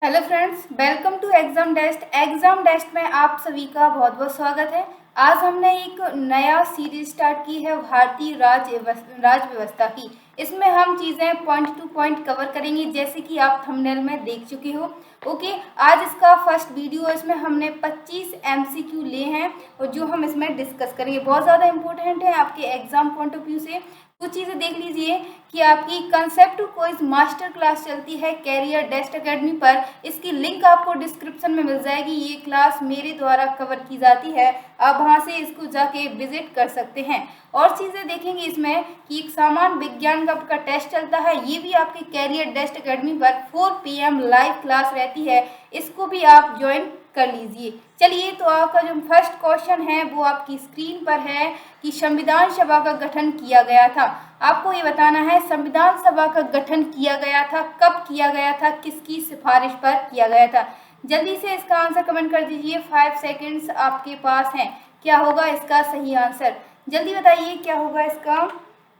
Hello friends, welcome to exam desk. Exam desk में आप सभी का बहुत बहुत स्वागत है। आज हमने एक नया सीरीज स्टार्ट की है भारतीय राज व्यवस्था की। इसमें हम चीज़ें पॉइंट टू पॉइंट कवर करेंगे, जैसे कि आप थंबनेल में देख चुके हो। ओके, आज इसका फर्स्ट वीडियो है। इसमें हमने 25 एमसीक्यू लिए हैं और जो हम इसमें डिस्कस करेंगे बहुत ज़्यादा इंपॉर्टेंट है आपके एग्जाम पॉइंट ऑफ व्यू से। कुछ चीज़ें देख लीजिए कि आपकी कंसेप्ट क्विज मास्टर क्लास चलती है कैरियर डेस्ट एकेडमी पर। इसकी लिंक आपको डिस्क्रिप्शन में मिल जाएगी। ये क्लास मेरे द्वारा कवर की जाती है, आप वहाँ से इसको जाके विजिट कर सकते हैं। और चीज़ें देखेंगे इसमें कि एक सामान्य विज्ञान का टेस्ट चलता है, ये भी आपके कैरियर डेस्ट एकेडमी पर 4 PM लाइव क्लास रहती है। इसको भी आप ज्वाइन कर लीजिए। चलिए, तो आपका जो फर्स्ट क्वेश्चन है वो आपकी स्क्रीन पर है कि संविधान सभा का गठन किया गया था। आपको ये बताना है संविधान सभा का गठन किया गया था, कब किया गया था, किसकी सिफारिश पर किया गया था। जल्दी से इसका आंसर कमेंट कर दीजिए। 5 सेकेंड्स आपके पास हैं। क्या होगा इसका सही आंसर? जल्दी बताइए क्या होगा इसका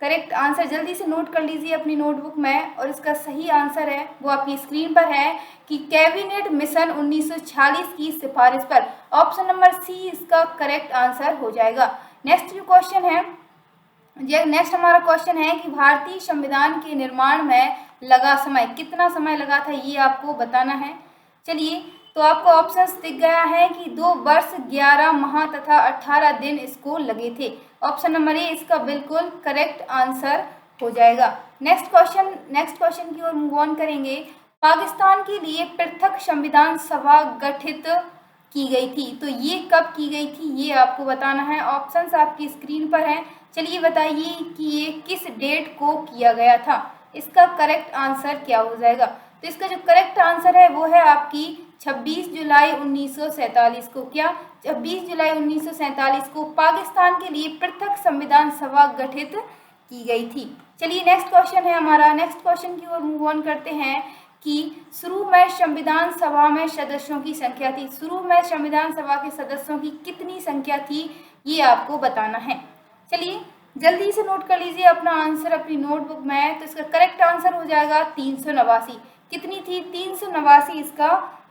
करेक्ट आंसर। जल्दी से नोट कर लीजिए अपनी नोटबुक में। और इसका सही आंसर है वो आपकी स्क्रीन पर है कि कैबिनेट मिशन 1946 की सिफारिश पर। ऑप्शन नंबर सी इसका करेक्ट आंसर हो जाएगा। नेक्स्ट जो क्वेश्चन है, नेक्स्ट हमारा क्वेश्चन है कि भारतीय संविधान के निर्माण में लगा समय, कितना समय लगा था, ये आपको बताना है। चलिए, तो आपको ऑप्शंस दिख गया है कि 2 वर्ष 11 माह तथा 18 दिन इसको लगे थे। ऑप्शन नंबर ए इसका बिल्कुल करेक्ट आंसर हो जाएगा। नेक्स्ट क्वेश्चन की ओर मूव ऑन करेंगे। पाकिस्तान के लिए पृथक संविधान सभा गठित की गई थी, तो ये कब की गई थी ये आपको बताना है। ऑप्शंस आपकी स्क्रीन पर हैं। चलिए बताइए कि ये किस डेट को किया गया था। इसका करेक्ट आंसर क्या हो जाएगा? तो इसका जो करेक्ट आंसर है वो है आपकी 26 जुलाई 1947 को। क्या 26 जुलाई 1947 को पाकिस्तान के लिए पृथक संविधान सभा गठित की गई थी। चलिए, नेक्स्ट क्वेश्चन है हमारा। नेक्स्ट क्वेश्चन की ओर मूव ऑन करते हैं कि शुरू में संविधान सभा में सदस्यों की संख्या थी। शुरू में संविधान सभा के सदस्यों की कितनी संख्या थी ये आपको बताना है। चलिए, जल्दी से नोट कर लीजिए अपना आंसर अपनी नोटबुक में। तो इसका करेक्ट आंसर हो जाएगा 389। कितनी थी? 389 इसका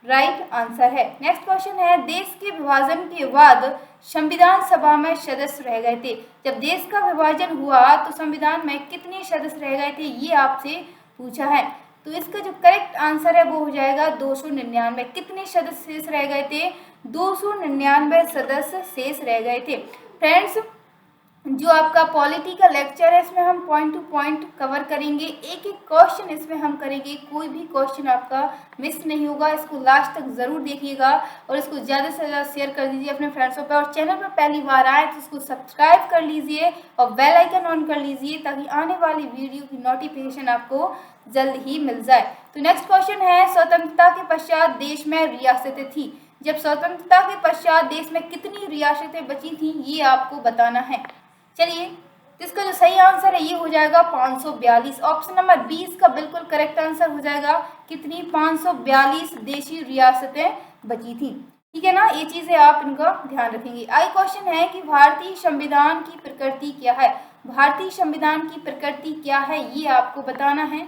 राइट आंसर है। नेक्स्ट क्वेश्चन है, देश के विभाजन के बाद संविधान सभा में सदस्य रह गए थे। जब देश का विभाजन हुआ तो संविधान में कितने सदस्य रह गए थे ये आपसे पूछा है। तो इसका जो करेक्ट आंसर है वो हो जाएगा 299। कितने सदस्य शेष रह गए थे? 299 सदस्य शेष रह गए थे। फ्रेंड्स, जो आपका पॉलिटी का लेक्चर है इसमें हम पॉइंट टू पॉइंट कवर करेंगे, एक एक क्वेश्चन इसमें हम करेंगे। कोई भी क्वेश्चन आपका मिस नहीं होगा। इसको लास्ट तक ज़रूर देखिएगा और इसको ज़्यादा से ज़्यादा शेयर कर दीजिए अपने फ्रेंड्सों पर। और चैनल पर पहली बार आए तो इसको सब्सक्राइब कर लीजिए और बेल आइकन ऑन कर लीजिए ताकि आने वाली वीडियो की नोटिफिकेशन आपको जल्द ही मिल जाए। तो नेक्स्ट क्वेश्चन है, स्वतंत्रता के पश्चात देश में रियासतें थी। जब स्वतंत्रता के पश्चात देश में कितनी रियासतें बची थी ये आपको बताना है। चलिए, इसका जो सही आंसर है ये हो जाएगा 542। ऑप्शन नंबर बी इसका बिल्कुल करेक्ट आंसर हो जाएगा। कितनी? 542 देशी रियासतें बची थी। ठीक है ना, ये चीज़ें आप इनका ध्यान रखेंगे। आगे क्वेश्चन है कि भारतीय संविधान की प्रकृति क्या है। भारतीय संविधान की प्रकृति क्या है ये आपको बताना है।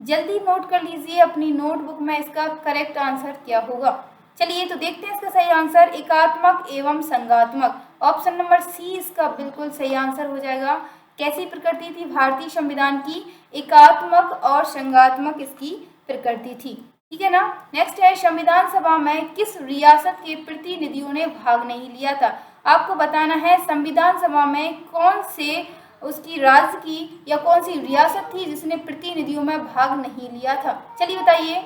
जल्दी नोट कर लीजिए अपनी नोटबुक में इसका करेक्ट आंसर क्या होगा। चलिए, तो देखते हैं इसका सही आंसर। एकात्मक एवं संघात्मक। ऑप्शन नंबर सी इसका बिल्कुल सही आंसर हो जाएगा। कैसी प्रकृति थी भारतीय संविधान की? एकात्मक और संघात्मक इसकी प्रकृति थी। ठीक है ना। नेक्स्ट है, संविधान सभा में किस रियासत के प्रतिनिधियों ने भाग नहीं लिया था। आपको बताना है संविधान सभा में कौन से उसकी राज्य की या कौन सी रियासत थी जिसने प्रतिनिधियों में भाग नहीं लिया था। चलिए बताइए।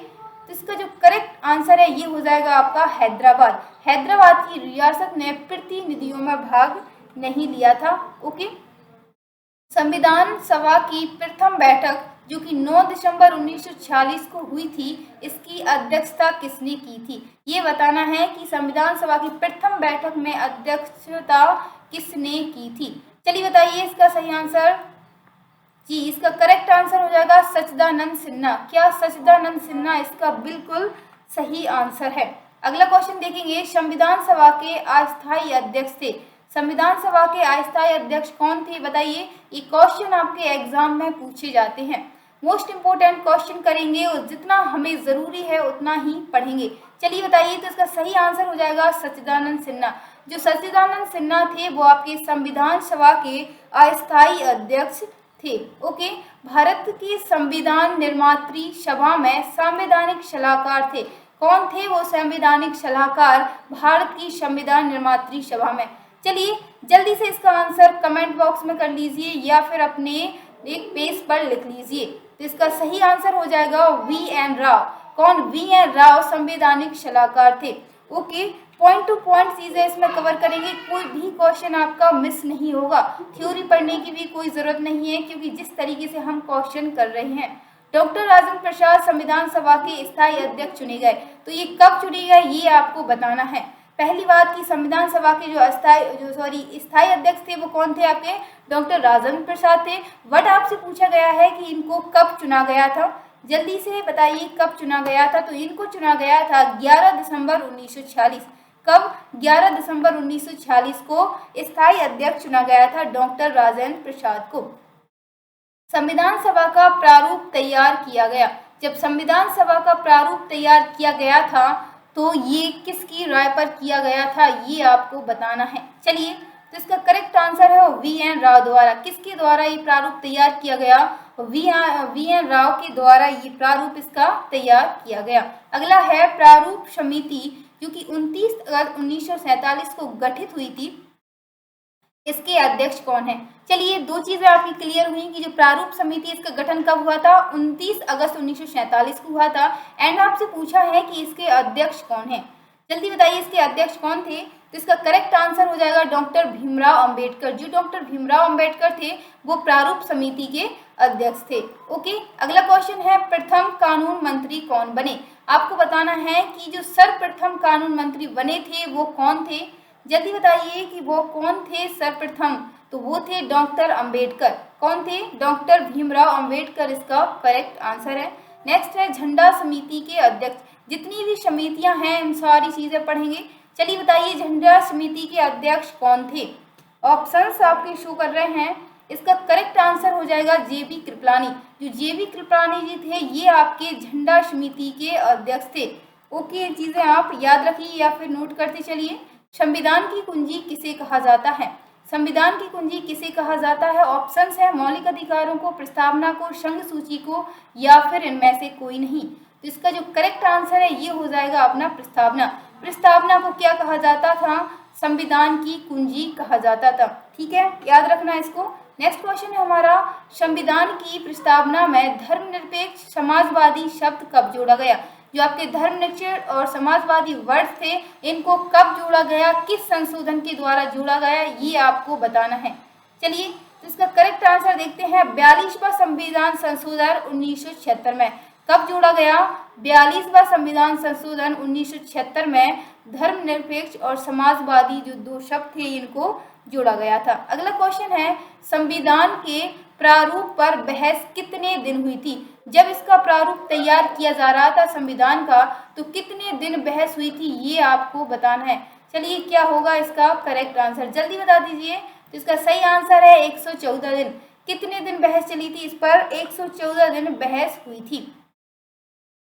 तो इसका जो करेक्ट आंसर है ये हो जाएगा आपका हैदराबाद। हैदराबाद की रियासत ने प्रतिनिधियों में भाग नहीं लिया था। ओके, संविधान सभा की प्रथम बैठक जो कि 9 दिसंबर 1946 को हुई थी, इसकी अध्यक्षता किसने की थी ये बताना है कि संविधान सभा की प्रथम बैठक में अध्यक्षता किसने की थी। चलिए बताइए इसका सही आंसर। जी, इसका करेक्ट आंसर हो जाएगा सच्चिदानंद सिन्हा। क्या सच्चिदानंद सिन्हा इसका बिल्कुल सही आंसर है। अगला क्वेश्चन देखेंगे, संविधान सभा के अस्थायी अध्यक्ष थे। संविधान सभा के अस्थायी अध्यक्ष कौन थे बताइए। ये क्वेश्चन आपके एग्जाम में पूछे जाते हैं। मोस्ट इम्पोर्टेंट क्वेश्चन करेंगे और जितना हमें ज़रूरी है उतना ही पढ़ेंगे। चलिए बताइए, तो इसका सही आंसर हो जाएगा सच्चिदानंद सिन्हा। जो सच्चिदानंद सिन्हा थे वो आपके संविधान सभा के अस्थायी अध्यक्ष थे। ओके, भारत की संविधान निर्मात्री सभा में संवैधानिक सलाहकार थे। कौन थे वो संवैधानिक सलाहकार भारत की संविधान निर्मात्री सभा में? चलिए जल्दी से इसका आंसर कमेंट बॉक्स में कर लीजिए या फिर अपने एक पेज पर लिख लीजिए। तो इसका सही आंसर हो जाएगा VN राव। कौन? VN राव संवैधानिक सलाहकार थे। ओके, पॉइंट टू पॉइंट चीजें इसमें कवर करेंगे, कोई भी क्वेश्चन आपका मिस नहीं होगा। थ्योरी पढ़ने की भी कोई जरूरत नहीं है क्योंकि जिस तरीके से हम क्वेश्चन कर रहे हैं। डॉक्टर राजेंद्र प्रसाद संविधान सभा के स्थायी अध्यक्ष चुने गए, तो ये कब चुने गए ये आपको बताना है। पहली बात की संविधान सभा के जो स्थायी अध्यक्ष थे वो कौन थे? आपके डॉक्टर राजेंद्र प्रसाद थे। बट आपसे पूछा गया है कि इनको कब चुना गया था, जल्दी से बताइए कब चुना गया था। तो इनको चुना गया था 11 दिसंबर 1946। कब? 11 दिसंबर 1946 को स्थायी अध्यक्ष चुना गया था डॉक्टर राजेंद्र प्रसाद को। संविधान सभा का प्रारूप तैयार किया गया। जब संविधान सभा का प्रारूप तैयार किया गया था तो ये किसकी राय पर किया गया था ये आपको बताना है। चलिए, तो इसका करेक्ट आंसर है VN राव द्वारा। किसके द्वारा ये प्रारूप तैयार किया गया? VN राव के द्वारा ये प्रारूप इसका तैयार किया गया। अगला है प्रारूप समिति, जो कि 29 अगस्त 1947 को गठित हुई थी। इसके अध्यक्ष कौन है? चलिए, दो चीजें आपकी क्लियर हुई कि जो प्रारूप समिति इसका गठन कब हुआ था? 29 अगस्त 1947 को हुआ था। एंड आपसे पूछा है कि इसके अध्यक्ष कौन है। जल्दी बताइए इसके अध्यक्ष कौन थे। तो इसका करेक्ट आंसर हो जाएगा डॉक्टर भीमराव अंबेडकर। जो डॉक्टर भीमराव अंबेडकर थे वो प्रारूप समिति के अध्यक्ष थे। ओके, अगला क्वेश्चन है प्रथम कानून मंत्री कौन बने? आपको बताना है कि जो सर्वप्रथम कानून मंत्री बने थे वो कौन थे। जल्दी बताइए कि वो कौन थे सर्वप्रथम। तो वो थे डॉक्टर अंबेडकर। कौन थे? डॉक्टर भीमराव अंबेडकर इसका करेक्ट आंसर है। नेक्स्ट है झंडा समिति के अध्यक्ष। जितनी भी समितियां हैं इन सारी चीजें पढ़ेंगे। चलिए बताइए झंडा समिति के अध्यक्ष कौन थे। ऑप्शंस आपके शो कर रहे हैं। इसका करेक्ट आंसर हो जाएगा JB कृपलानी। जो JB कृपलानी जी थे ये आपके झंडा समिति के अध्यक्ष थे। ओके, ये चीजें आप याद रखिए या फिर नोट करते चलिए। संविधान की कुंजी किसे कहा जाता है? संविधान की कुंजी किसे कहा जाता है? ऑप्शंस है मौलिक अधिकारों को, प्रस्तावना को, संघ सूची को या फिर इनमें से कोई नहीं। तो इसका जो करेक्ट आंसर है ये हो जाएगा अपना प्रस्तावना। प्रस्तावना को क्या कहा जाता था? संविधान की कुंजी कहा जाता था। ठीक है, याद रखना इसको। नेक्स्ट क्वेश्चन है हमारा, संविधान की प्रस्तावना में धर्मनिरपेक्ष समाजवादी शब्द कब जोड़ा गया? जो आपके धर्मनिरपेक्ष और समाजवादी वर्ड थे इनको कब जोड़ा गया, किस संशोधन के द्वारा जोड़ा गया ये आपको बताना है। चलिए, तो इसका करेक्ट आंसर देखते हैं 42वां संविधान संशोधन 1976 में। कब जोड़ा गया? 42वां संविधान संशोधन 1976 में धर्मनिरपेक्ष और समाजवादी जो दो शब्द थे इनको जोड़ा गया था। अगला क्वेश्चन है, संविधान के प्रारूप पर बहस कितने दिन हुई थी? जब इसका प्रारूप तैयार किया जा रहा था संविधान का तो कितने दिन बहस हुई थी ये आपको बताना है। चलिए, क्या होगा इसका करेक्ट आंसर, जल्दी बता दीजिए। तो इसका सही आंसर है 114 दिन। कितने दिन बहस चली थी इस पर? 114 दिन बहस हुई थी।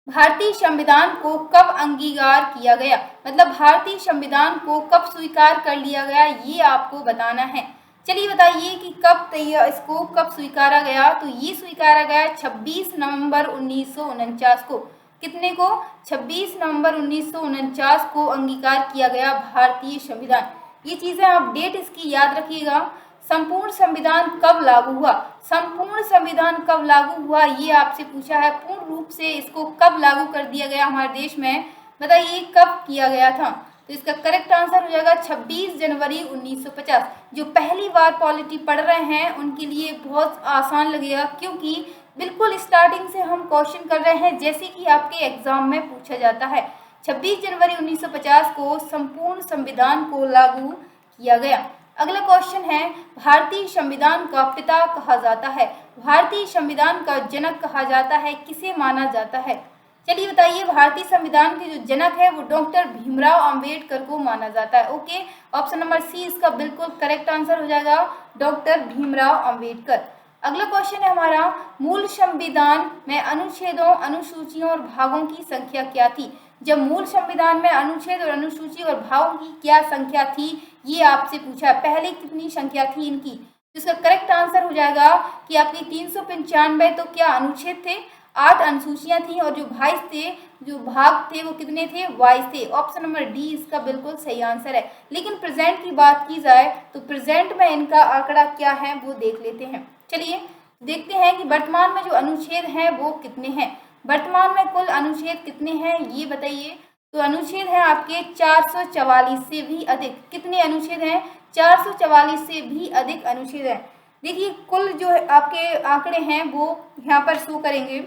भारतीय संविधान को कब अंगीकार किया गया? मतलब भारतीय संविधान को कब स्वीकार कर लिया गया ये आपको बताना है। चलिए बताइए कि इसको कब स्वीकारा गया। तो ये स्वीकारा गया 26 नवंबर 1949 को। कितने को? 26 नवंबर 1949 को अंगीकार किया गया भारतीय संविधान। ये चीजें आप डेट इसकी याद रखिएगा। संपूर्ण संविधान कब लागू हुआ? संपूर्ण संविधान कब लागू हुआ ये आपसे पूछा है। पूर्ण रूप से इसको कब लागू कर दिया गया हमारे देश में, बताइए कब किया गया था। तो इसका करेक्ट आंसर हो जाएगा 26 जनवरी 1950। जो पहली बार पॉलिटी पढ़ रहे हैं उनके लिए बहुत आसान लगेगा क्योंकि बिल्कुल स्टार्टिंग से हम क्वेश्चन कर रहे हैं जैसे कि आपके एग्जाम में पूछा जाता है। 26 जनवरी 1950 को संपूर्ण संविधान को लागू किया गया। अगला क्वेश्चन है, भारतीय संविधान का पिता कहा जाता है, भारतीय संविधान का जनक कहा जाता है, किसे माना जाता है? चलिए बताइए, भारतीय संविधान के जो जनक है वो डॉक्टर भीमराव अंबेडकर को माना जाता है। ओके, ऑप्शन नंबर सी इसका बिल्कुल करेक्ट आंसर हो जाएगा, डॉक्टर भीमराव अंबेडकर। अगला क्वेश्चन है हमारा, मूल संविधान में अनुच्छेदों, अनुसूचियों और भागों की संख्या क्या थी? जब मूल संविधान में अनुच्छेद और अनुसूची और भागों की क्या संख्या थी, ये आपसे पूछा। पहले कितनी संख्या थी इनकी? इसका करेक्ट आंसर हो जाएगा कि आपकी 395। तो क्या अनुच्छेद थे? 8 अनुसूचियां थी और जो भाग थे वो कितने थे? 22 थे। ऑप्शन नंबर डी इसका बिल्कुल सही आंसर है। लेकिन प्रेजेंट की बात की जाए तो प्रेजेंट में इनका आंकड़ा क्या है वो देख लेते हैं। चलिए देखते हैं कि वर्तमान में जो अनुच्छेद हैं वो कितने हैं। वर्तमान में कुल अनुच्छेद कितने हैं ये बताइए। तो अनुच्छेद है आपके 444 से भी अधिक। कितने अनुच्छेद हैं? 444 से भी अधिक अनुच्छेद हैं। देखिए कुल जो आपके आंकड़े हैं वो यहाँ पर शो करेंगे।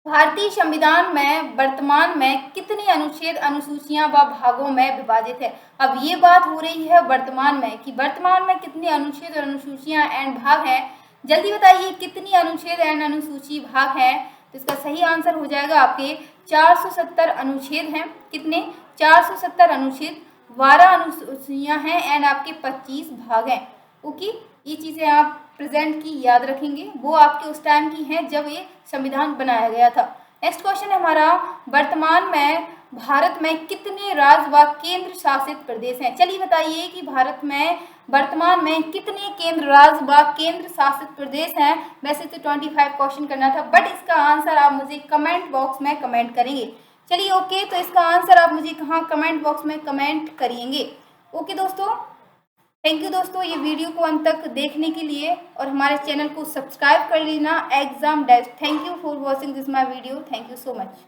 भारतीय संविधान में वर्तमान में कितने अनुच्छेद, अनुसूचियां व भागों में विभाजित है? अब ये बात हो रही है वर्तमान में कि वर्तमान में कितने अनुच्छेद और अनुसूचियां एंड भाग हैं। जल्दी बताइए कितनी अनुच्छेद एंड अनुसूची भाग हैं? तो इसका सही आंसर हो जाएगा आपके 470 अनुच्छेद हैं। कितने? 470 अनुच्छेद, 12 अनुसूचियां हैं एंड आपके 25 भाग हैं। ओके, ये चीज़ें आप प्रेजेंट की याद रखेंगे, वो आपके उस टाइम की हैं जब ये संविधान बनाया गया था। नेक्स्ट क्वेश्चन है हमारा, वर्तमान में भारत में कितने राज्य व केंद्र शासित प्रदेश हैं? चलिए बताइए कि भारत में वर्तमान में कितने केंद्र राज्य व केंद्र शासित प्रदेश हैं। वैसे तो 25 क्वेश्चन करना था, बट इसका आंसर आप मुझे कमेंट बॉक्स में कमेंट करेंगे। चलिए ओके, तो इसका आंसर आप मुझे कहाँ कमेंट बॉक्स में कमेंट करिएंगे। ओके दोस्तों, थैंक यू दोस्तों ये वीडियो को अंत तक देखने के लिए, और हमारे चैनल को सब्सक्राइब कर लेना exam dash. Thank you for watching this my video. Thank you so much.